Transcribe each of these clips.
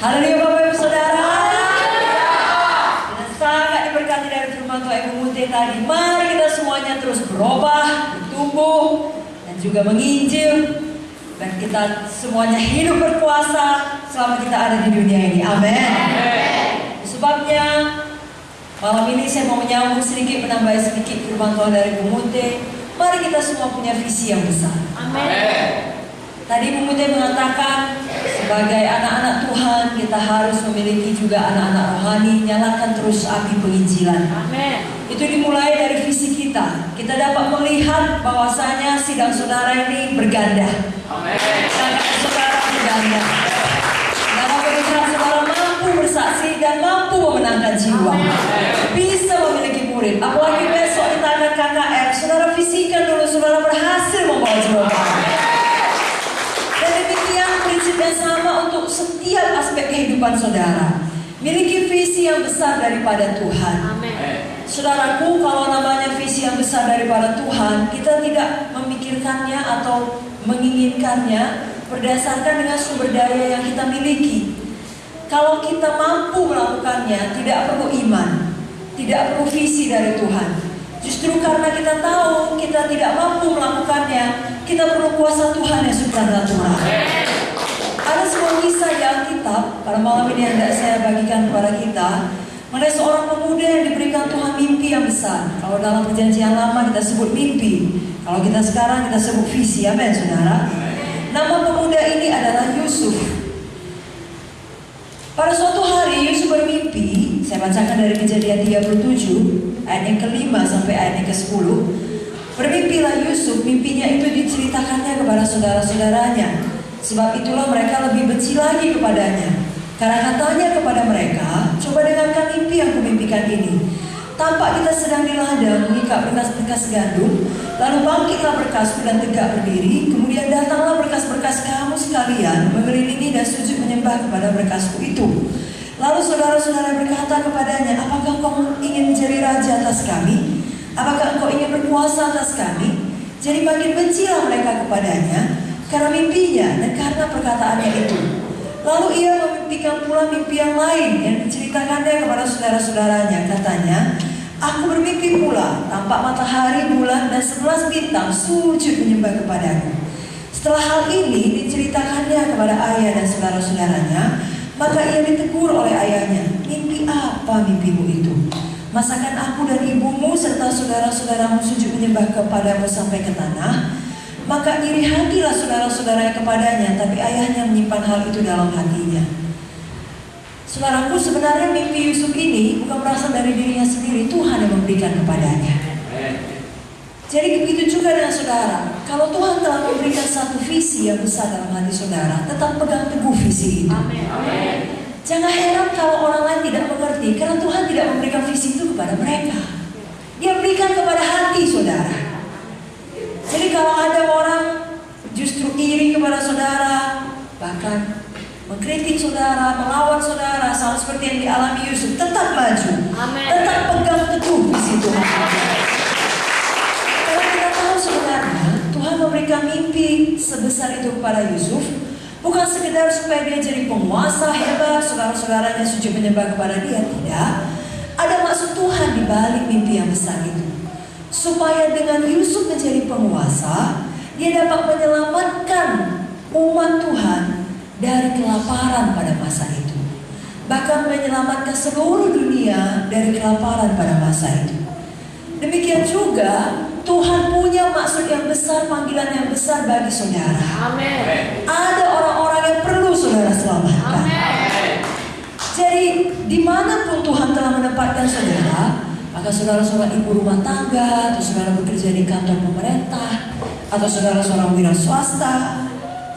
Haleluya Bapak Ibu Saudara. Kita sangat diberkati dari firman Tuhan Ibu Munte tadi. Mari kita semuanya terus berubah, bertumbuh, dan juga menginjil. Dan kita semuanya hidup berkuasa selama kita ada di dunia ini. Amin. Sebabnya malam ini saya mau menyambung sedikit, menambah sedikit firman Tuhan dari Ibu Munte. Mari kita semua punya visi yang besar. Amin. Tadi Ibu Munte mengatakan sebagai anak-anak Tuhan kita harus memiliki juga anak-anak rohani. Nyalakan terus api penginjilan. Amin. Itu dimulai dari visi kita. Kita dapat melihat bahwasanya sidang saudara ini berganda. Amin. Sidang saudara berganda. Dan melihat saudara mampu bersaksi dan mampu memenangkan jiwa. Bisa memiliki murid. Apalagi besok kita akan KKR. Saudara visikan dulu saudara berhasil membawa jiwa. Dan demikian prinsipnya sama untuk setiap aspek kehidupan saudara. Miliki visi yang besar daripada Tuhan. Amin. Saudaraku, kalau namanya visi yang besar daripada Tuhan, kita tidak memikirkannya atau menginginkannya berdasarkan dengan sumber daya yang kita miliki. Kalau kita mampu melakukannya, tidak perlu iman, tidak perlu visi dari Tuhan. Justru karena kita tahu kita tidak mampu melakukannya, kita perlu kuasa Tuhan yang supranatural. Ada sebuah kisah di Alkitab pada malam ini yang saya bagikan kepada kita, mengenai seorang pemuda yang diberikan Tuhan mimpi yang besar. Kalau dalam perjanjian lama kita sebut mimpi, kalau kita sekarang kita sebut visi. Amin saudara. Nama pemuda ini adalah Yusuf. Pada suatu hari Yusuf bermimpi. Saya bacakan dari Kejadian 37 ayat yang ke-5 sampai ayat yang ke-10. Bermimpilah Yusuf, mimpinya itu diceritakannya kepada saudara-saudaranya. Sebab itulah mereka lebih benci lagi kepadanya. Karena katanya kepada mereka, coba dengarkan mimpi yang kumimpikan ini. Tampak kita sedang di ladang mengikat berkas-berkas gandum, lalu bangkitlah berkasku dan tegak berdiri. Kemudian datanglah berkas-berkas kamu sekalian mengelilingi dan sujud menyembah kepada berkasku itu. Lalu saudara-saudara berkata kepadanya, apakah kau ingin menjadi raja atas kami? Apakah engkau ingin berkuasa atas kami? Jadi makin bencilah mereka kepadanya karena mimpinya dan karena perkataannya itu. Lalu ia memimpikan pula mimpi yang lain yang diceritakannya kepada saudara-saudaranya. Katanya, aku bermimpi pula, tampak matahari, bulan, dan 11 bintang sujud menyembah kepadaku. Setelah hal ini diceritakannya kepada ayah dan saudara-saudaranya, maka ia ditegur oleh ayahnya, mimpi apa mimpimu itu? Masakan aku dan ibumu serta saudara-saudaramu sujud menyembah kepadamu sampai ke tanah? Maka iri hatilah saudara-saudaranya kepadanya, tapi ayahnya menyimpan hal itu dalam hatinya. Saudaraku, sebenarnya mimpi Yusuf ini bukan berasal dari dirinya sendiri, Tuhan yang memberikan kepadanya. Jadi begitu juga dengan saudara. Kalau Tuhan telah memberikan satu visi yang besar dalam hati saudara, tetap pegang teguh visi itu. Jangan heran kalau orang lain tidak mengerti, karena Tuhan tidak memberikan visi itu kepada mereka. Dia berikan kepada hati saudara. Jadi kalau ada orang justru iri kepada saudara, bahkan mengkritik saudara, melawan saudara, sama seperti yang dialami Yusuf, tetap maju. Amen. Tetap pegang teguh visi Tuhan. Kalau kita tahu sebenarnya Tuhan memberikan mimpi sebesar itu kepada Yusuf, bukan sekedar supaya dia jadi penguasa hebat, saudara-saudaranya sujud menyembah kepada dia, tidak. Ada maksud Tuhan di balik mimpi yang besar itu. Supaya dengan Yusuf menjadi penguasa, dia dapat menyelamatkan umat Tuhan dari kelaparan pada masa itu. Bahkan menyelamatkan seluruh dunia dari kelaparan pada masa itu. Demikian juga Tuhan punya maksud yang besar, panggilan yang besar bagi saudara. Amin. Ada orang-orang yang perlu saudara selamatkan. Amin. Jadi dimanapun Tuhan telah menempatkan saudara, maka saudara seorang ibu rumah tangga, atau saudara bekerja di kantor pemerintah, atau saudara seorang wira swasta,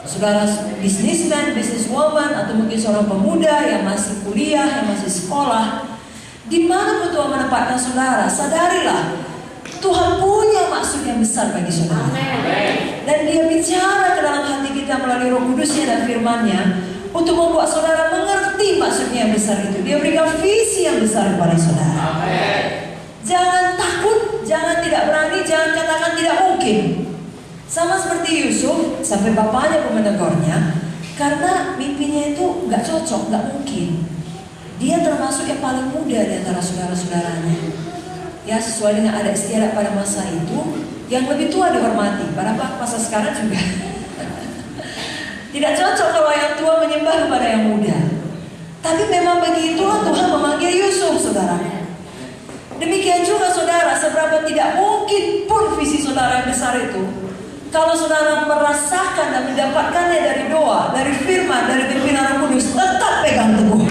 saudara businessman, businesswoman, atau mungkin seorang pemuda yang masih kuliah, yang masih sekolah, dimanapun Tuhan menempatkan saudara, sadarilah Tuhan punya maksud yang besar bagi saudara. Dan dia bicara ke dalam hati kita melalui Roh Kudusnya dan firman-Nya untuk membuat saudara mengerti maksudnya yang besar itu. Dia berikan visi yang besar kepada saudara. Jangan takut, jangan tidak berani, jangan katakan tidak mungkin. Sama seperti Yusuf, sampai bapaknya pun menegurnya, Karena mimpinya itu nggak cocok, nggak mungkin. Dia termasuk yang paling muda di antara saudara-saudaranya. Ya, sesuai dengan adat istiadat pada masa itu, yang lebih tua dihormati. Pada masa sekarang juga. Tidak cocok kalau yang tua menyembah kepada yang muda. Tapi memang begitulah Tuhan memanggil Yusuf, saudara. Demikian juga saudara, seberapa tidak mungkin pun visi saudara yang besar itu, kalau saudara merasakan dan mendapatkannya dari doa, dari firman, dari pimpinan Roh Kudus, tetap pegang teguh.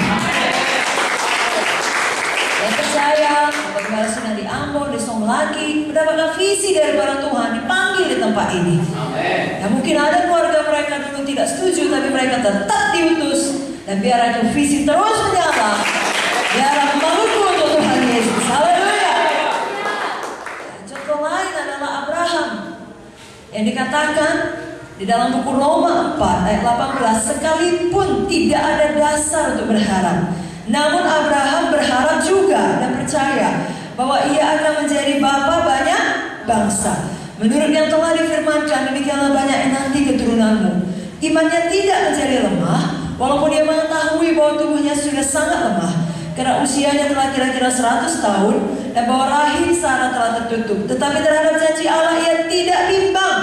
Dan percaya, bagaimana sudah di Ambon, di Song lagi, mendapatkan visi dari para Tuhan, dipanggil di tempat ini. Ya mungkin ada keluarga mereka dulu tidak setuju, tapi mereka tetap diutus. Dan biar itu visi terus menyala, biar membangunku untuk Tuhan Yesus. Haleluya. Contoh lain adalah Abraham, yang dikatakan di dalam buku Roma 4 ayat 18, sekalipun tidak ada dasar untuk berharap, namun Abraham berharap juga dan percaya bahwa ia akan menjadi bapa banyak bangsa. Menurut yang telah difirmankan, demikianlah banyak nanti keturunanmu. Imannya tidak menjadi lemah, walaupun dia mengetahui bahwa tubuhnya sudah sangat lemah, karena usianya telah kira-kira 100 tahun, dan bahwa rahim Sarah telah tertutup. Tetapi terhadap janji Allah ia tidak bimbang.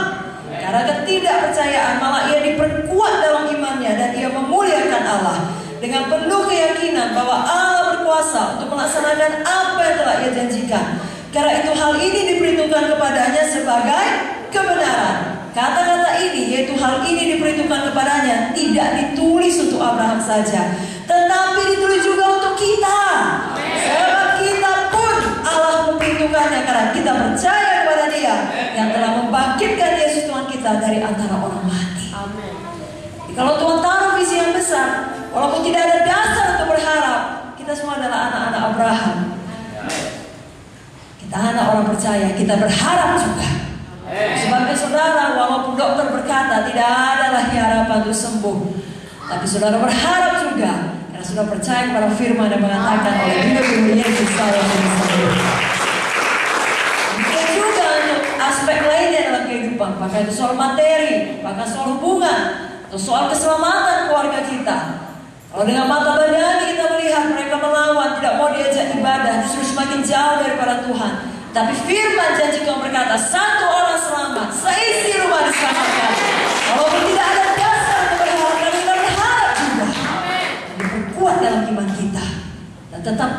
Karena ketidakpercayaan, malah ia diperkuat dalam imannya, dan ia memuliakan Allah dengan penuh keyakinan bahwa Allah berkuasa untuk melaksanakan apa yang telah ia janjikan. Karena itu hal ini diperhitungkan kepadanya sebagai kebenaran. Kata-kata ini, yaitu hal ini diperhitungkan kepadanya, tidak ditulis untuk Abraham saja, tetapi ditulis juga untuk kita. Sebab kita pun Allah memperhitungkannya karena kita percaya kepada Dia yang telah membangkitkan Yesus Tuhan kita dari antara orang mati. Amin. Kalau Tuhan taruh visi yang besar, walaupun tidak ada dasar untuk berharap, kita semua adalah anak-anak Abraham. Kita anak orang percaya, kita berharap juga. Sebagai saudara, walaupun dokter berkata tidak ada lagi harapan untuk sembuh, tapi saudara berharap juga, karena saudara percaya kepada firman yang mengatakan oleh hidup Yesus saya sembuh. Demikian juga untuk aspek lainnya dalam kehidupan, bahkan itu soal materi, bahkan soal hubungan, atau soal keselamatan keluarga kita. Kalau dengan mata badani kita melihat mereka melawan, tidak mau diajak ibadah, justru semakin jauh daripada Tuhan. Tapi firman janji Tuhan berkata, satu orang selamat, seisi rumah diselamatkan. Walaupun tidak ada dasar untuk berharap, tapi kita berharap juga. Diperkuat dalam iman kita, dan tetap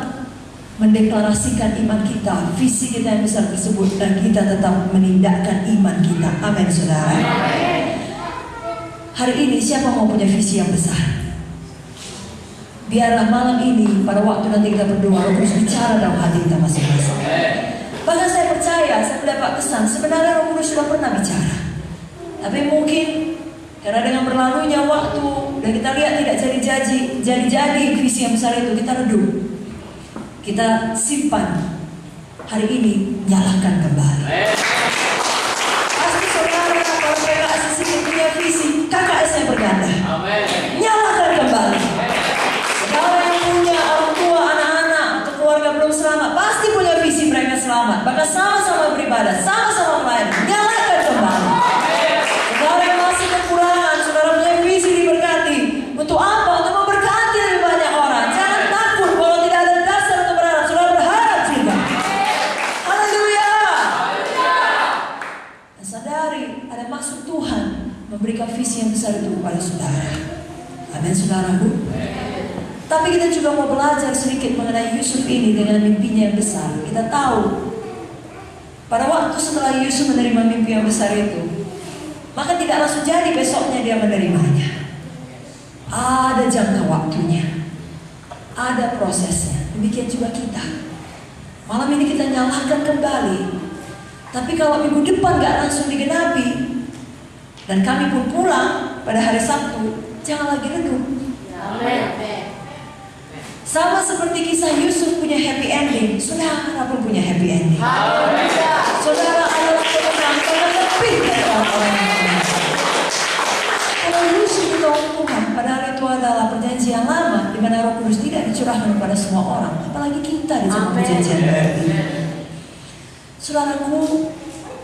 mendeklarasikan iman kita, visi kita yang besar tersebut, dan kita tetap menindakkan iman kita. Amin, saudara. Hari ini siapa mau punya visi yang besar? Biarlah malam ini, pada waktu nanti kita berdoa, Roh Kudus bicara dalam hati kita masing-masing. Bahkan saya percaya, saya mendapat kesan, sebenarnya Roh Kudus sudah pernah bicara. Tapi mungkin karena dengan berlalunya waktu dan kita lihat tidak jadi visi yang besar itu, kita redum, kita simpan. Hari ini nyalakan kembali. Pasti saudara, kalau PKS sini punya visi, KKS yang berganda. Nyalakan kembali. Saudara yang punya orang tua, anak-anak atau keluarga belum selamat, pasti punya visi mereka selamat. Bahkan sama-sama beribadah, sama-sama melayani, nyalakan kembali. Saudara yang masih kekurangan, saudara punya visi diberkati. Untuk apa? Untuk memberkati lebih banyak orang. Jangan takut kalau tidak ada dasar untuk berharap. Saudara berharap juga. Haleluya. Dan sadari ada maksud Tuhan memberikan visi yang besar itu kepada saudara. Amin, saudaraku. Tapi kita juga mau belajar sedikit mengenai Yusuf ini dengan mimpinya yang besar. Kita tahu pada waktu setelah Yusuf menerima mimpi yang besar itu, maka tidak langsung jadi besoknya dia menerimanya. Ada jangka waktunya, ada prosesnya. Demikian juga kita. Malam ini kita nyalakan kembali. Tapi kalau minggu depan gak langsung digenapi, dan kami pun pulang pada hari Sabtu, jangan lagi redup. Amin. Sama seperti kisah Yusuf punya happy ending, saudara pun punya happy ending. Saudara adalah pemenang karena lebih dari orang lain. Kalau Yusuf ditolong Tuhan, padahal itu adalah perjanjian lama di mana Roh Kudus tidak dicurahkan kepada semua orang, apalagi kita di zaman perjanjian baru. Saudaraku,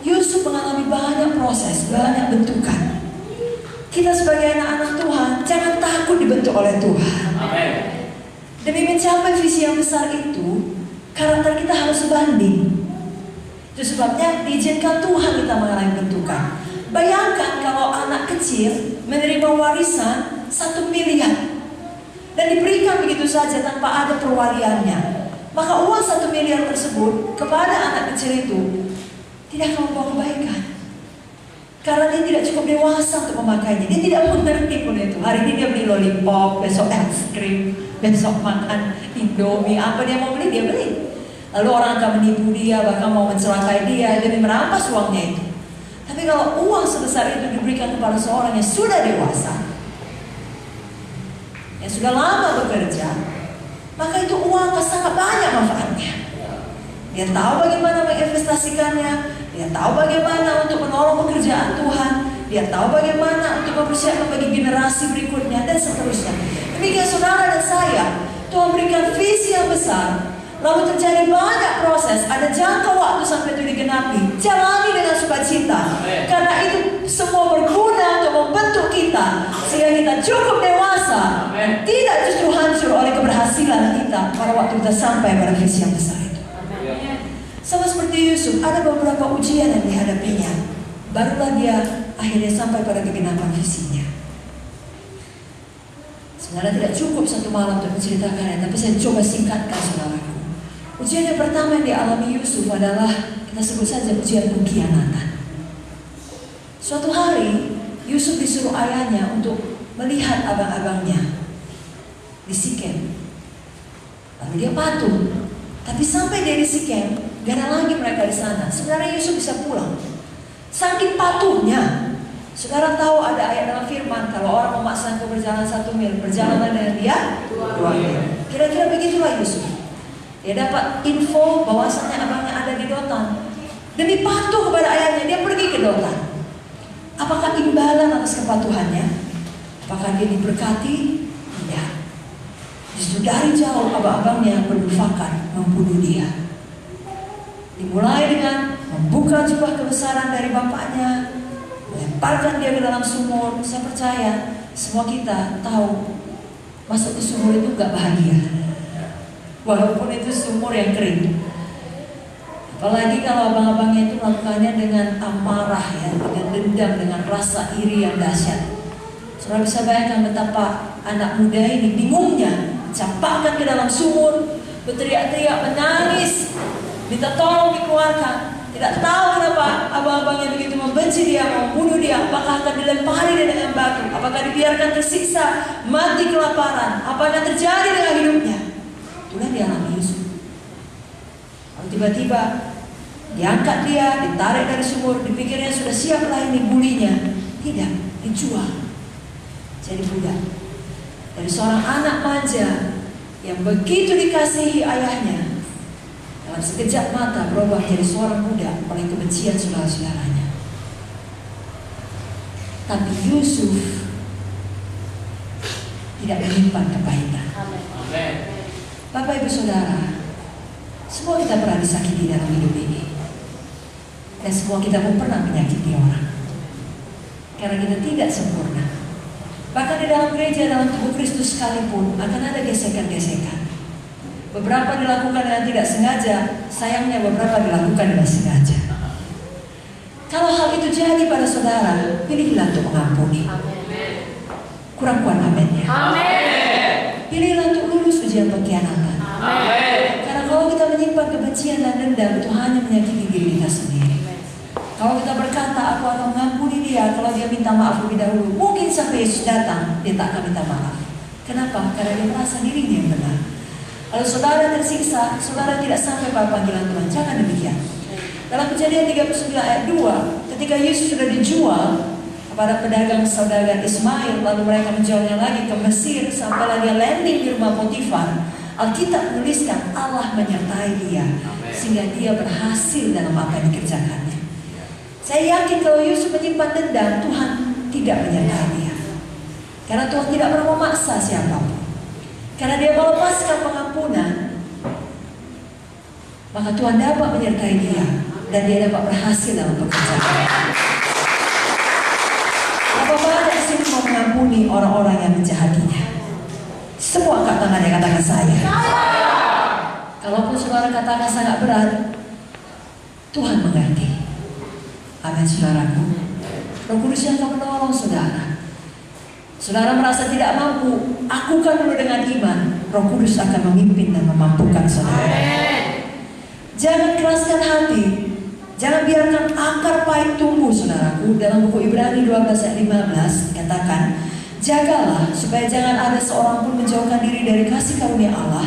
Yusuf mengalami banyak proses, banyak bentukan. Kita sebagai anak-anak Tuhan, jangan takut dibentuk oleh Tuhan. Amen. Demi mencapai visi yang besar itu, karakter kita harus sebanding. Itu sebabnya diizinkan Tuhan kita mengalami bentukan. Bayangkan kalau anak kecil menerima warisan 1 miliar dan diberikan begitu saja tanpa ada perwaliannya. Maka uang 1 miliar tersebut kepada anak kecil itu tidak akan membawa kebaikan. Karena dia tidak cukup dewasa untuk memakainya. Dia tidak mengerti pun itu. Hari ini dia beli lollipop, besok es krim, besok makan Indomie. Apa dia mau beli, dia beli. Lalu orang akan menipu dia, bahkan mau mencelakai dia demi merampas uangnya itu. Tapi kalau uang sebesar itu diberikan kepada seorang yang sudah dewasa, yang sudah lama bekerja, maka itu uang akan sangat banyak manfaatnya. Dia tahu bagaimana menginvestasikannya, dia tahu bagaimana untuk menolong pekerjaan Tuhan, dia tahu bagaimana untuk mempersiapkan bagi generasi berikutnya, dan seterusnya. Demikian saudara dan saya, Tuhan berikan visi yang besar, lalu terjadi banyak proses, ada jangka waktu sampai itu digenapi. Jalani dengan sukacita, karena itu semua berguna untuk membentuk kita, sehingga kita cukup dewasa, tidak justru hancur oleh keberhasilan kita pada waktu kita sampai pada visi yang besar itu. Sama seperti Yusuf, ada beberapa ujian yang dihadapinya, barulah dia akhirnya sampai pada kegenapan visinya. Sebenarnya tidak cukup 1 malam untuk menceritakannya, tapi saya coba singkatkan saudaraku. Ujian yang pertama yang dialami Yusuf adalah, kita sebut saja ujian pengkhianatan. Suatu hari Yusuf disuruh ayahnya untuk melihat abang-abangnya di Sikem. Lalu dia patuh. Tapi sampai dia di Sikem, gak ada lagi mereka di sana. Sebenarnya Yusuf bisa pulang. Saking patuhnya. Saudara tahu ada ayat dalam firman, kalau orang memaksa engkau berjalan 1 mil, berjalanlah dengan dia 2 mil. Kira-kira begitulah Yusuf. Dia dapat info bahwasannya abangnya ada di Dotan. Demi patuh kepada ayahnya, dia pergi ke Dotan. Apakah imbalan atas kepatuhannya? Apakah dia diberkati? Tidak. Justru dari jauh abang-abangnya bermufakat membunuh dia. Dimulai dengan membuka jubah kebesaran dari bapaknya, melemparkan dia ke dalam sumur. Saya percaya semua kita tahu masuk ke sumur itu gak bahagia, walaupun itu sumur yang kering. Apalagi kalau abang-abangnya itu melakukannya dengan amarah, ya, dengan dendam, dengan rasa iri yang dahsyat. Saudara bisa bayangkan betapa anak muda ini bingungnya, campakkan ke dalam sumur, berteriak-teriak, menangis, minta tolong dikeluarkan. Tidak tahu kenapa abang-abangnya begitu membenci dia, membunuh dia. Apakah akan dilempari dia dengan batu? Apakah dibiarkan tersiksa, mati kelaparan? Apa yang terjadi dengan hidupnya? Itulah dia alami Yusuf. Lalu tiba-tiba diangkat dia, ditarik dari sumur, dipikirnya sudah siaplah ini bulinya. Tidak, dijual jadi budak. Dari seorang anak manja yang begitu dikasihi ayahnya, dalam sekejap mata berubah menjadi seorang budak oleh kebencian saudara-saudaranya. Tapi Yusuf tidak menyimpan kebaikan. Amen. Bapak Ibu Saudara, semua kita pernah disakiti dalam hidup ini, dan semua kita pun pernah menyakiti orang. Karena kita tidak sempurna. Bahkan di dalam gereja, dalam tubuh Kristus sekalipun akan ada gesekan-gesekan. Beberapa dilakukan dengan tidak sengaja, sayangnya beberapa dilakukan dengan sengaja. Kalau hal itu jadi pada saudara, pilihlah untuk mengampuni. Kurang kuat amin ya. Pilihlah untuk lulus ujian pengkhianatan. Karena kalau kita menyimpan kebencian dan dendam, itu hanya menyakiti diri kita sendiri. Kalau kita berkata, aku akan mengampuni dia, kalau dia minta maaf lebih dahulu, mungkin sampai Yesus datang, dia tak akan minta maaf. Kenapa? Karena dia merasa dirinya yang benar. Kalau saudara tersiksa, saudara tidak sampai pada panggilan Tuhan. Jangan demikian. Dalam Kejadian 39 ayat 2, ketika Yesus sudah dijual kepada pedagang saudagar Ismail, lalu mereka menjualnya lagi ke Mesir, sampailah dia landing di rumah Potifar. Alkitab menuliskan Allah menyertai dia, sehingga dia berhasil dalam apa yang dikerjakannya. Saya yakin kalau Yusuf menyimpan dendam, Tuhan tidak menyertai dia. Karena Tuhan tidak pernah memaksa siapapun. Karena dia melepaskan pengampunan, maka Tuhan dapat menyertai dia, dan dia dapat berhasil dalam pekerjaan. Apa banyak mengampuni orang-orang yang menjahatinya. Semua angkat tangannya, katakan saya. Kalaupun saudara katakan sangat berat, Tuhan mengerti. Amin saudaraku. Roh Kudus yang akan menolong saudara. Saudara merasa tidak mampu, akukan dulu dengan iman. Roh Kudus akan memimpin dan memampukan saudara. Jangan keraskan hati. Jangan biarkan akar pahit tumbuh saudaraku. Dalam buku Ibrani 12 ayat 15 dikatakan, jagalah supaya jangan ada seorang pun menjauhkan diri dari kasih karunia Allah,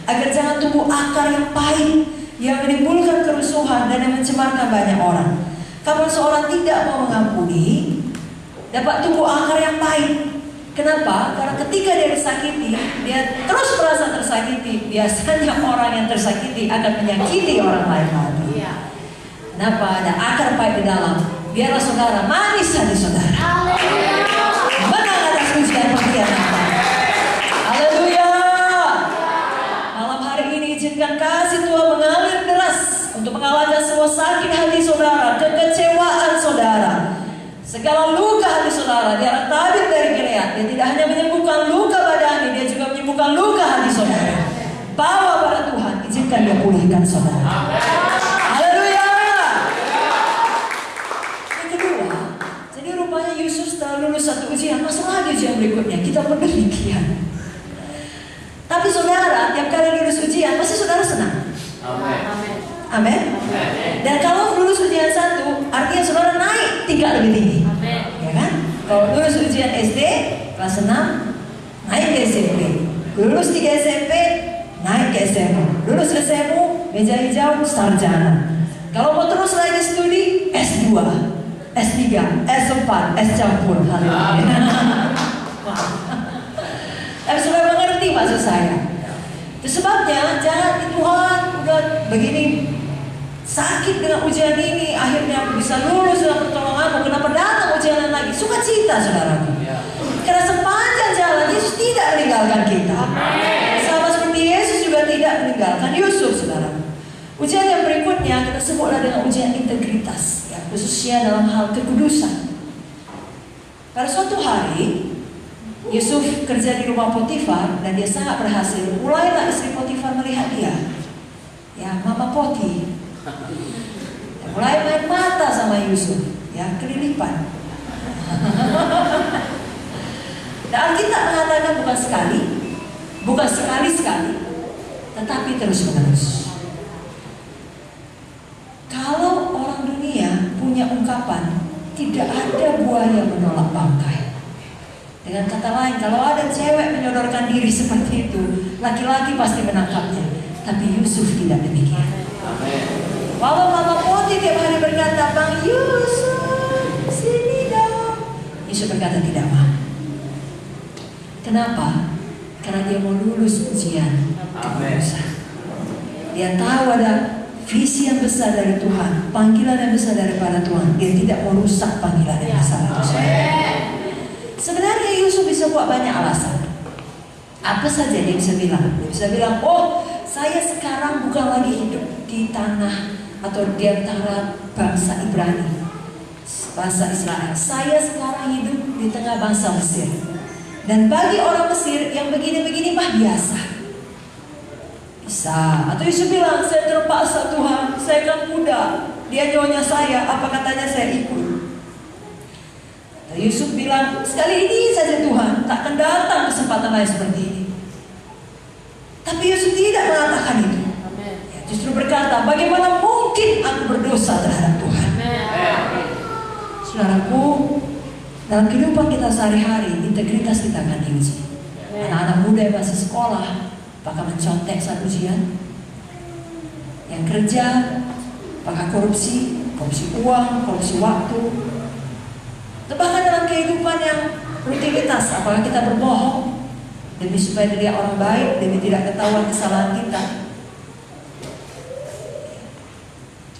agar jangan tumbuh akar yang pahit yang menimbulkan kerusuhan dan yang mencemarkan banyak orang. Kalau seorang tidak mau mengampuni, dapat tumbuh akar yang pahit. Kenapa? Karena ketika dia disakiti, dia terus merasa tersakiti. Biasanya orang yang tersakiti akan menyakiti orang lain lagi. Kenapa? Ada akar pahit di dalam. Biarlah saudara manis hati saudara. Menang atas ujian pengkhianatan. Haleluya. Malam hari ini izinkan kasih Tuhan mengalir deras untuk mengalahkan semua sakit hati saudara, kekecewaan saudara, segala luka hati saudara. Dia adalah tabib dari Gilead. Dia tidak hanya menyembuhkan luka badani, dia juga menyembuhkan luka hati saudara. Bawa pada Tuhan, izinkan dia pulihkan saudara. Haleluya. Yang kedua, jadi rupanya Yusuf setelah lulus satu ujian, masuk lagi ujian berikutnya. Kita pun demikian. Tapi saudara, tiap kali lulus ujian, pasti saudara senang. Amin. Dan kalau lulus ujian satu, artinya saudara naik tingkat lebih tinggi. Ya kan? Kalau lulus ujian SD, kelas 6, naik ke SMP. Lulus 3 SMP, naik ke SMA. Lulus SMU, meja hijau, sarjana. Kalau mau terus lagi studi, S2, S3, S4, S campur. Tapi sudah mengerti maksud saya. Itu sebabnya jangan Tuhan udah begini sakit dengan ujian ini, akhirnya bisa lulus dengan pertolonganmu, kenapa datang ujian lagi? Sukacita saudaraku. Karena sepanjang jalan Yesus tidak meninggalkan kita. Sama seperti Yesus juga tidak meninggalkan Yusuf saudara. Ujian yang berikutnya kita sebutlah dengan ujian integritas, ya, khususnya dalam hal kekudusan. Pada suatu hari Yusuf kerja di rumah Potifar dan dia sangat berhasil. Mulailah istri Potifar melihat dia, ya, Mama Poti, ya, mulai main mata sama Yusuf, ya, kelilipan. Dan Alkitab mengatakan bukan sekali, tetapi terus menerus. Kalau orang dunia punya ungkapan, tidak ada buaya menolak bangkai. Dengan kata lain, kalau ada cewek menyodorkan diri seperti itu, laki-laki pasti menangkapnya. Tapi Yusuf tidak demikian. Walau Mama Poti tiap hari berkata, Bang Yusuf, sini dong. Yusuf berkata tidak mau. Kenapa? Karena dia mau lulus ujian kekudusan. Dia tahu ada visi yang besar dari Tuhan, panggilan yang besar daripada Tuhan. Dia tidak mau rusak panggilan yang besar itu. Sebenarnya Yusuf bisa buat banyak alasan. Apa saja dia bisa bilang? Dia bisa bilang, oh, saya sekarang bukan lagi hidup di tanah atau di antara bangsa Ibrani, bangsa Israel. Saya sekarang hidup di tengah bangsa Mesir. Dan bagi orang Mesir yang begini-begini mah biasa. Bisa. Atau Yusuf bilang, saya terpaksa Tuhan, saya kan muda, dia nyonya saya, apa katanya saya ikut. Yusuf bilang, sekali ini saja Tuhan, tak akan datang kesempatan lain seperti ini. Tapi Yusuf tidak mengatakan itu. Ya, justru berkata, bagaimana mungkin aku berdosa terhadap Tuhan. Saudaraku, dalam kehidupan kita sehari-hari, integritas kita akan diuji. Anak-anak muda yang masih sekolah, apakah mencontek saat ujian? Yang kerja, apakah korupsi uang, korupsi waktu? Bahkan dalam kehidupan yang rutinitas, apakah kita berbohong demi supaya dilihat orang baik, demi tidak ketahuan kesalahan kita?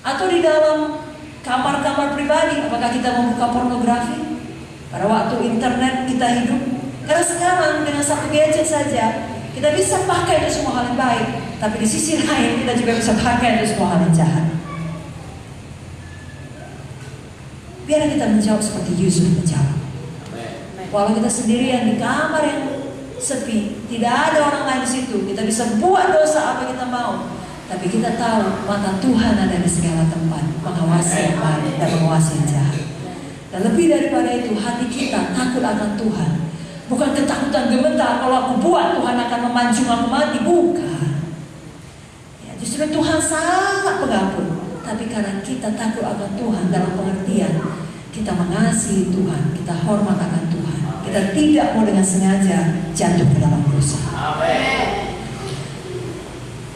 Atau di dalam kamar-kamar pribadi, apakah kita membuka pornografi pada waktu internet kita hidup? Karena sekarang dengan satu gadget saja kita bisa pakai itu semua hal yang baik, tapi di sisi lain kita juga bisa pakai itu semua hal yang jahat. Biar kita menjawab seperti Yusuf menjawab. Walau kita sendirian di kamar yang sepi, tidak ada orang lain di situ, kita bisa buat dosa apa kita mau. Tapi kita tahu mata Tuhan ada di segala tempat, mengawasi yang baik dan mengawasi yang jahat. Dan lebih daripada itu, hati kita takut akan Tuhan. Bukan ketakutan gemetar kalau aku buat Tuhan akan memancung aku mati, bukan. Ya, justru Tuhan sangat pengampun. Tapi karena kita takut akan Tuhan dalam pengertian kita mengasihi Tuhan, kita hormat akan Tuhan, kita tidak mau dengan sengaja jatuh ke dalam dosa. Amin.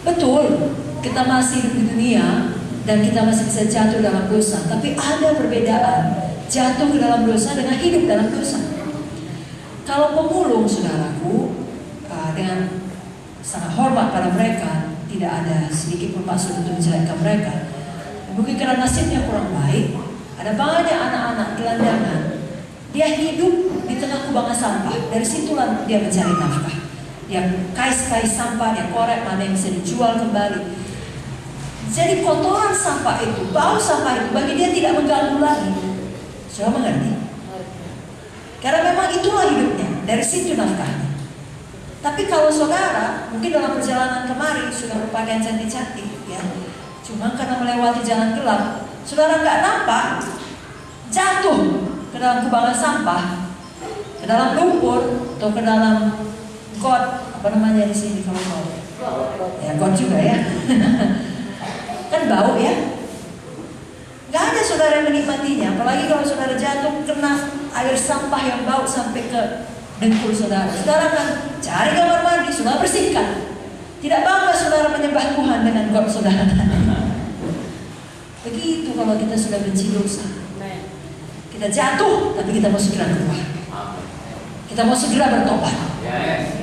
Betul, kita masih hidup di dunia dan kita masih bisa jatuh dalam dosa. Tapi ada perbedaan jatuh ke dalam dosa dengan hidup dalam dosa. Kalau pemulung, saudaraku, dengan sangat hormat pada mereka, tidak ada sedikit pun maksud untuk menjelekkan mereka. Mungkin karena nasibnya kurang baik, ada banyak anak-anak gelandangan. Dia hidup di tengah kubangan sampah. Dari situlah dia mencari nafkah. Dia kais-kais sampah, dia korek mana yang bisa dijual kembali. Jadi kotoran sampah itu, bau sampah itu bagi dia tidak mengganggu lagi. Sudah mengerti? Karena memang itulah hidupnya, dari situ nafkahnya. Tapi kalau saudara, mungkin dalam perjalanan kemarin sudah berpakaian cantik-cantik, ya, cuma karena melewati jalan gelap, saudara nggak nampak, jatuh ke dalam kubangan sampah, ke dalam lumpur atau ke dalam got, apa namanya di sini kalau mau, ya got juga ya, kan bau ya. Nggak ada saudara yang menikmatinya, apalagi kalau saudara jatuh kena air sampah yang bau sampai ke dengkul saudara. Saudara kan cari kamar mandi, saudara bersihkan. Tidak bangga saudara menyembah Tuhan dengan got saudara tadi. Begitu kalau kita sudah benci dosa. Kita jatuh, tapi kita mau segera keluar. Kita mau segera bertobat.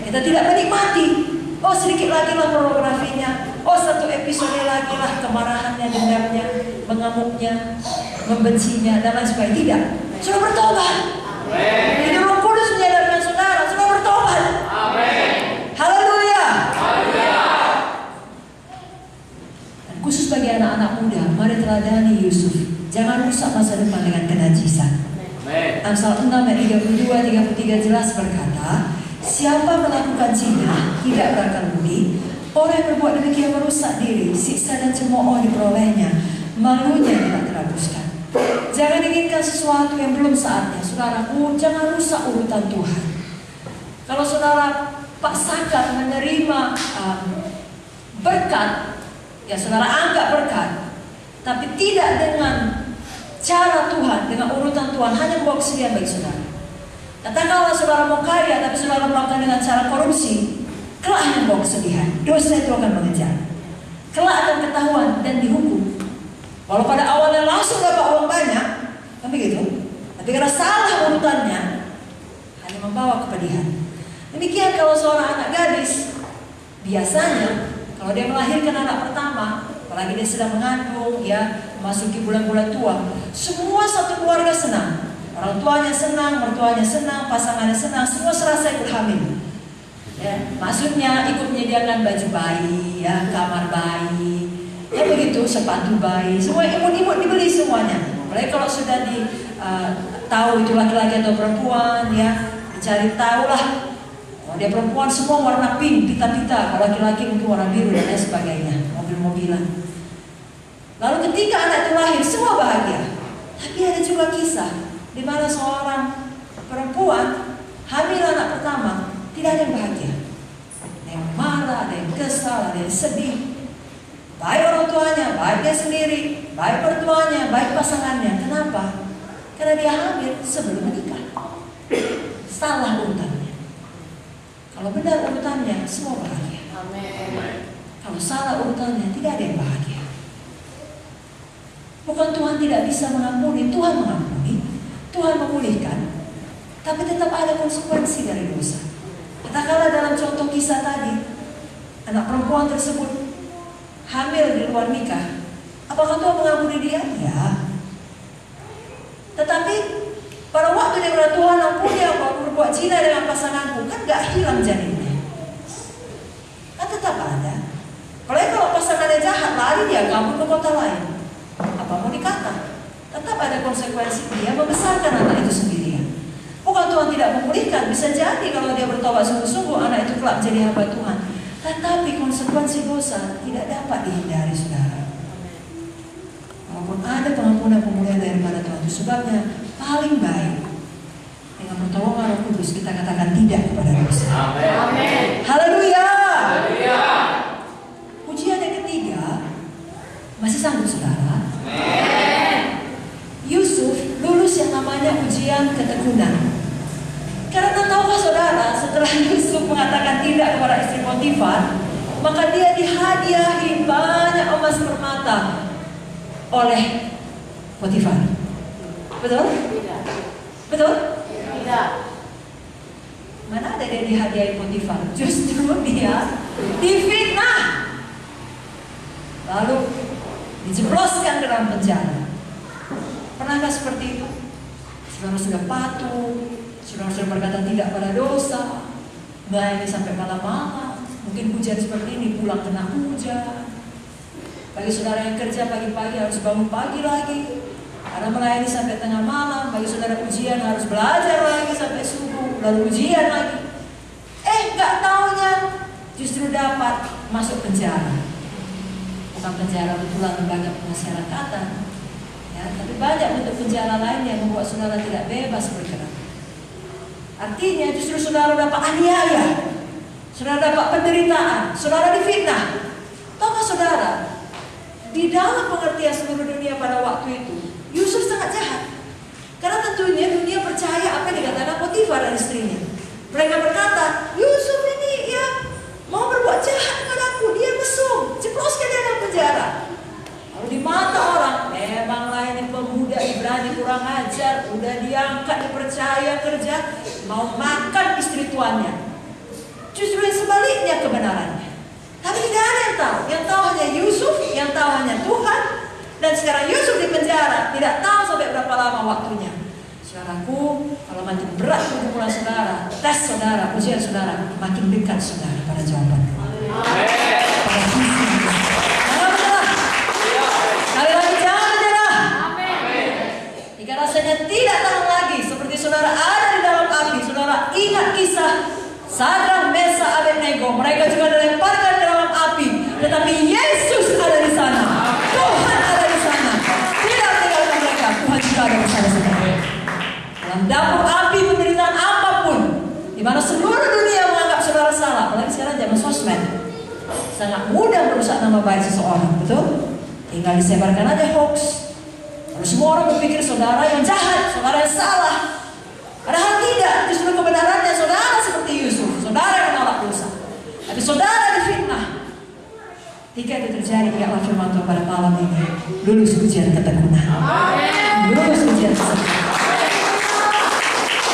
Kita tidak menikmati. Oh sedikit lagi lah pornografinya. Oh satu episode lagi lah kemarahannya, dendamnya, mengamuknya, membencinya dan lain sebagainya. Tidak. Sudah bertobat. Jadi Roh Kudus menyadarkan saudara sudah bertobat. Haleluya. Dan khusus bagi anak-anak muda, mari teladani Yusuf. Jangan rusak masa depan dengan kenajisan. Amsal 6 ayat 32-33 jelas berkata, siapa melakukan zina tidak berakan budi. Orang yang berbuat demikian merusak diri, siksa dan cemooh diperolehnya, malunya tidak terhapuskan. Jangan inginkan sesuatu yang belum saatnya, saudaraku. Jangan rusak urutan Tuhan. Kalau saudara paksakan menerima berkat, ya saudara anggap berkat, tapi tidak dengan cara Tuhan, dengan urutan Tuhan, hanya membawa kesedihan bagi saudara. Katakanlah saudara mau kaya, tapi saudara melakukan dengan cara korupsi, kelak yang membawa kesedihan. Dosa itu akan mengejar. Kelak akan ketahuan dan dihukum. Walau pada awalnya langsung dapat uang banyak, kan begitu. Tapi karena salah urutannya, hanya membawa kepedihan. Demikian kalau seorang anak gadis, biasanya kalau dia melahirkan anak pertama, apalagi dia sedang mengandung, ya memasuki bulan-bulan tua, semua satu keluarga senang. Orang tuanya senang, mertuanya senang, pasangannya senang, semua serasa ikut hamil. Ya, maksudnya ikut menyediakan baju bayi, ya, kamar bayi, ya begitu, sepatu bayi, semua imut-imut dibeli semuanya. Apalagi kalau sudah tahu itu laki-laki atau perempuan, ya dicari tahu lah. Oh, dia perempuan semua warna pink, pita-pita, kalau laki-laki mungkin warna biru dan lain sebagainya, mobil-mobilan. Lalu ketika anak itu lahir, semua bahagia. Tapi ada juga kisah di mana seorang perempuan hamil anak pertama, tidak ada yang bahagia. Ada yang marah, ada yang kesal, ada yang sedih. Baik orang tuanya, baik dia sendiri, baik mertuanya, baik pasangannya. Kenapa? Karena dia hamil sebelum menikah. Salah urutannya. Kalau benar urutannya, semua bahagia. Amin. Kalau salah urutannya, tidak ada yang bahagia. Bukan Tuhan tidak bisa mengampuni, Tuhan mengampuni, Tuhan memulihkan, tapi tetap ada konsekuensi dari dosa. Katakanlah dalam contoh kisah tadi, anak perempuan tersebut hamil di luar nikah. Apakah Tuhan mengampuni dia? Ya. Tetapi pada waktu dia berkata, Tuhan ampuni aku berbuat zina dengan pasanganku, kan gak hilang janinnya. Kan tetap ada. Apalagi kalau pasangannya jahat, lari dia kabur ke kota lain. Apa mau dikata? Tetap ada konsekuensi dia membesarkan anak itu sendirian. Bukan Tuhan tidak memulihkan, bisa jadi kalau dia bertobat sungguh-sungguh, anak itu kelak menjadi hamba Tuhan. Tetapi konsekuensi dosa tidak dapat dihindari, saudara. Walaupun ada pengampunan pemulihan daripada Tuhan, itu sebabnya paling baik dengan pertolongan Roh Kudus kita katakan tidak kepada dosa. Amin. Haleluya. Haleluya. Ujian yang ketiga, masih sanggup, saudara? Amin. Yusuf lulus yang namanya ujian ketekunan. Karena tahukah saudara, setelah Yusuf mengatakan tidak kepada istri Potifar, maka dia dihadiahi banyak emas permata oleh Potifar. Betul? Tidak. Betul? Tidak. Mana ada dia dihadiahi Potifar? Justru dia difitnah, lalu dijebloskan dalam penjara. Pernahkah seperti itu? Saudara sudah patuh, saudara sudah berkata tidak pada dosa, melayani sampai malam-malam. Mungkin hujan seperti ini, pulang kena hujan. Bagi saudara yang kerja pagi-pagi harus bangun pagi lagi, karena melayani sampai tengah malam. Bagi saudara ujian harus belajar lagi sampai subuh, lalu ujian lagi. Nggak taunya justru dapat masuk penjara. Bukan penjara betulan lembaga pemasyarakatan, ya, tapi banyak bentuk penjara lain yang membuat saudara tidak bebas bergerak. Artinya justru saudara dapat aniaya, saudara dapat penderitaan, saudara difitnah. Tahukah saudara, di dalam pengertian seluruh dunia pada waktu itu, Yusuf sangat jahat. Karena tentunya dunia percaya apa yang dikatakan Potifar dan istrinya. Mereka berkata, Yusuf ini ya mau berbuat jahat kepadaku, dia mesum, jebloskan dia dalam penjara. Lalu di mata orang, memanglah ini pemuda Ibrani kurang ajar, udah diangkat, dipercaya kerja, mau makan istri tuannya. Justru yang sebaliknya kebenarannya. Tapi tidak ada yang tahu. Yang tahu hanya Yusuf, yang tahu hanya Tuhan. Dan sekarang Yusuf di penjara, tidak tahu sampai berapa lama waktunya. Saudaraku, kalau makin berat pergumulan saudara, tes saudara, ujian saudara, makin dekat saudara pada jawaban. Pada visi. Jangan menyerah. Sekali lagi jangan menyerah. Jika rasanya tidak tahan lagi, seperti saudara ada di dalam api, saudara ingat kisah Sadrak, Mesak, Abednego. Mereka juga dilemparkan ke dalam api, tetapi Yesus ada di sana. Tuhan ada di sana. Tidak tinggalkan mereka. Tuhan juga ada bersama saudara. Dalam dapur api penderitaan apapun, di mana seluruh dunia menganggap saudara salah, apalagi sekarang zaman sosmed, sangat mudah merusak nama baik seseorang, betul? Tinggal disebarkan aja hoax. Lalu semua orang berpikir saudara yang jahat, saudara yang salah. Padahal tidak, justru kebenarannya saudara seperti Yusuf, saudara yang menolak dosa. Tapi saudara difitnah. Jika itu terjadi, lihatlah firman Tuhan pada malam ini. Lulus ujian ketekunan. Lulus ujian ketekunan.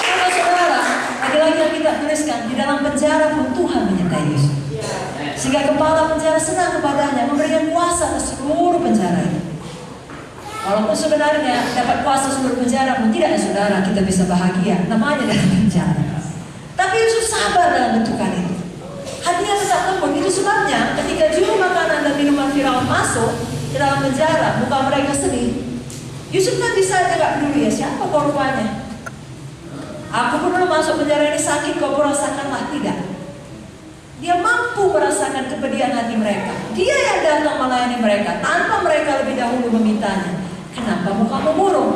Karena saudara, lagi-lagi yang kita tuliskan, di dalam penjara pun Tuhan menyertai Yusuf. Sehingga kepala penjara senang kepadanya, memberikan kuasa ke seluruh penjara ini. Walaupun sebenarnya dapat kuasa seluruh penjara pun tidak, saudara, kita bisa bahagia namanya dalam penjara. Tapi Yusuf sabar dalam bentukan itu. Hatinya tetap lembut. Itu sebabnya ketika juru makanan dan minuman Firaun masuk ke dalam penjara, muka mereka sedih. Yusuf kan bisa aja gak peduli, ya siapa korbannya. Aku pun dulu masuk penjara ini sakit, kau rasakanlah. Tidak. Dia mampu merasakan kepedihan hati mereka. Dia yang datang melayani mereka tanpa mereka lebih dahulu memintanya. Kenapa mukamu murung?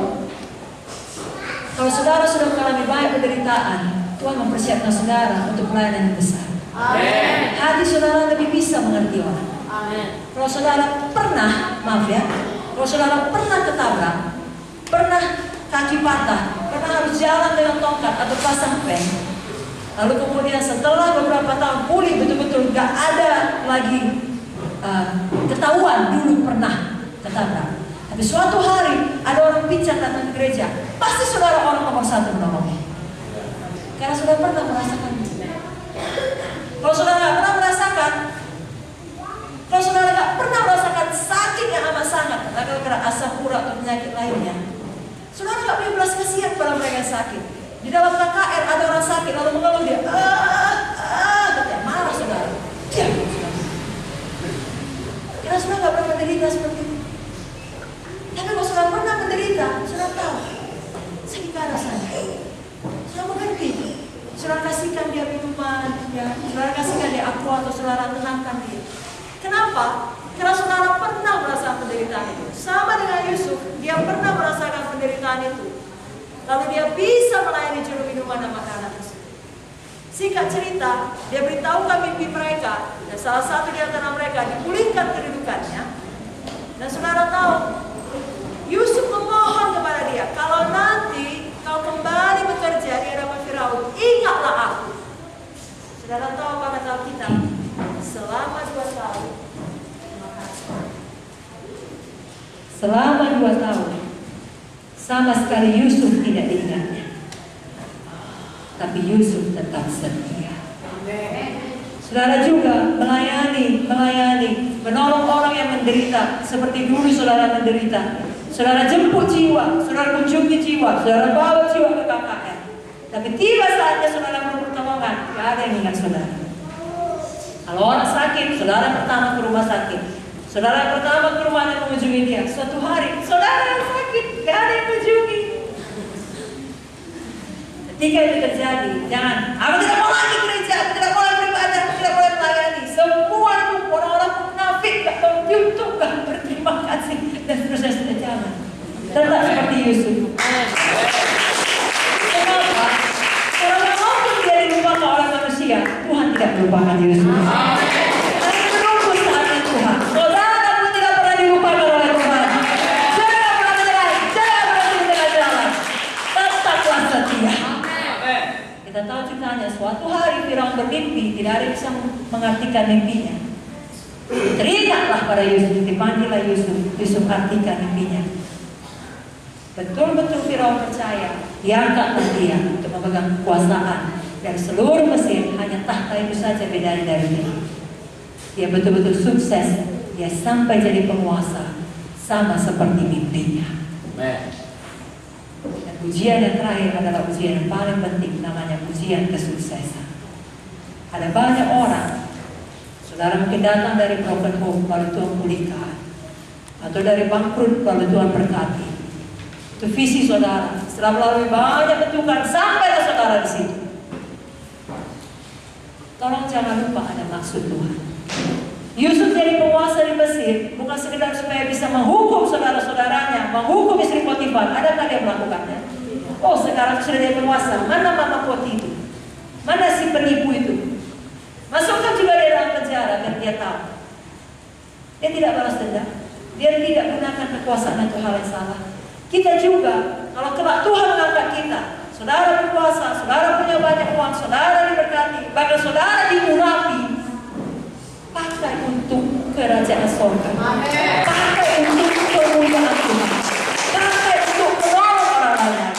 Kalau saudara sudah mengalami banyak penderitaan, Tuhan mempersiapkan saudara untuk pelayanan yang besar. Amen. Hati saudara lebih bisa mengerti orang. Amen. Kalau saudara pernah, maaf ya, kalau saudara pernah ketabrak, pernah kaki patah, pernah harus jalan dengan tongkat atau pasang pen, lalu kemudian setelah beberapa tahun pulih betul-betul gak ada lagi ketahuan dulu pernah ketabrak. Tapi suatu hari ada orang pincang datang ke gereja, pasti saudara orang nomor satu menolongnya. Karena sudah pernah merasakan. Kalau saudara gak pernah merasakan, kalau saudara gak pernah merasakan sakit yang amat sangat, karena asam urat atau penyakit lainnya, saudara gak punya belas kasihan pada mereka yang sakit. Di dalam KKR ada orang sakit lalu mengeluh dia, katanya marah saudara. Diam saudara. Karena saudara gak pernah menderita seperti itu. Tapi kalau saudara pernah menderita, saudara tahu sakit rasanya. Saudara mengerti. Saudara kasihkan dia aku atau saudara tenangkan dia. Kenapa? Karena saudara pernah merasakan penderitaan itu. Sama dengan Yusuf, dia pernah merasakan penderitaan itu. Lalu dia bisa melayani juru minuman dan makanan tersebut. Singkat cerita, dia beritahukan mimpi mereka, dan salah satu di antara mereka dipulihkan kedudukannya. Dan saudara tahu, Yusuf memohon kepada dia, kalau nanti kau kembali bekerja di hadapan Firaun, ingatlah aku. Saudara tahu apa kata kita? Selama 2 tahun. Selama 2 tahun, sama sekali Yusuf tidak diingatnya. Tapi Yusuf tetap setia. Saudara juga melayani, menolong orang yang menderita seperti dulu saudara menderita. Saudara jemput jiwa, saudara kunjungi jiwa, saudara bawa jiwa ke KKR. Tapi tiba saatnya saudara perlu pertolongan, gak ada yang ingat saudara. Kalau orang sakit, saudara pertama ke rumah sakit. Saudara pertama ke rumahnya mengunjungi dia. Suatu hari, saudara yang sakit, gak ada yang mengunjungi. Ketika itu terjadi, jangan, aku tidak mau lagi gereja, aku tidak mau lagi beribadah, aku tidak mau lagi melayani. Semua itu orang-orang munafik, gak tahu YouTube, gak berterima kasih, dan seterusnya sudah jangan. Tetap seperti Yusuf. Kenapa? Karena walaupun dia dilupakan oleh manusia, Tuhan tidak melupakan Yusuf. Tapi menunggu saatnya Tuhan. Saudara pun tidak pernah dilupakan oleh Tuhan. Jangan pernah menyerah, jangan pernah tinggal jalan. Tetaplah setia. Kita tahu ceritanya, suatu hari Firaun bermimpi, tidak ada yang bisa mengartikan mimpinya. Teringatlah pada Yusuf, dipanggillah Yusuf, Yusuf artikan mimpinya. Betul-betul Firaun percaya, diangkatlah dia untuk memegang kekuasaan dari seluruh Mesir, hanya tahta itu saja bedanya dari dia. Dia betul-betul sukses, dia sampai jadi penguasa, sama seperti mimpinya. Dan ujian yang terakhir adalah ujian yang paling penting, namanya ujian kesuksesan. Ada banyak orang, saudara mungkin datang dari broken home, lalu Tuhan pulihkan, atau dari bangkrut, lalu Tuhan berkati. Itu visi saudara. Setelah melalui banyak bentukan, sampailah saudara di situ. Tolong jangan lupa ada maksud Tuhan. Yusuf jadi penguasa di Mesir bukan sekedar supaya bisa menghukum saudara-saudaranya, menghukum istri Potifar. Adakah dia melakukannya? Oh, sekarang sudah jadi penguasa. Mana mama Poti itu? Mana si penipu itu? Masukkan juga dia dalam penjara biar dia tahu. Dia tidak balas dendam. Dia tidak gunakan kekuasaan untuk hal yang salah. Kita juga, kalau kelak Tuhan mengangkat kita, saudara berkuasa, saudara punya banyak uang, saudara diberkati, bahkan saudara diurapi, pakai untuk kerajaan surga, pakai untuk kemuliaan Tuhan, pakai untuk menolong orang lain,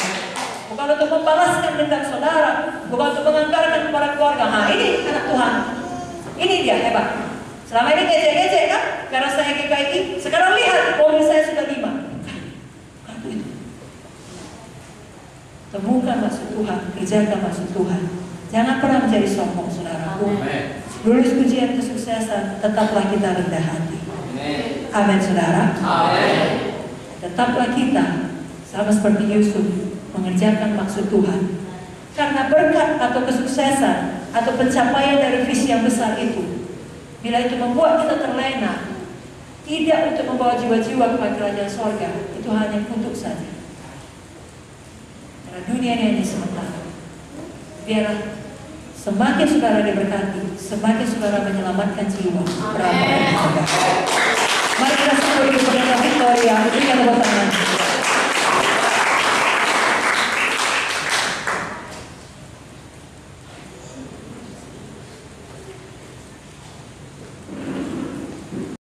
bukan untuk membalaskan dendam saudara, bukan untuk menganggarkan kepada keluarga. Nah, ini anak Tuhan, ini dia hebat. Selama ini ngejek-ngejek kan, karena saya GKI, sekarang lihat mobil saya sudah 5. Temukan maksud Tuhan, kerjakan maksud Tuhan. Jangan pernah menjadi sombong, saudaraku. Lulus ujian kesuksesan, tetaplah kita rendah hati. Amin, saudara. Amin. Tetaplah kita, sama seperti Yusuf, mengerjakan maksud Tuhan. Karena berkat atau kesuksesan atau pencapaian dari visi yang besar itu, bila itu membuat kita terlena, tidak untuk membawa jiwa-jiwa ke kerajaan sorga, itu hanya kutuk saja. Karena dunia ini hanya sementara. Biarlah semakin saudara diberkati, semakin saudara menyelamatkan jiwa. Berapa yang saudara. Mari kita sambut Pendeta Victoria, berikan tepuk tangan.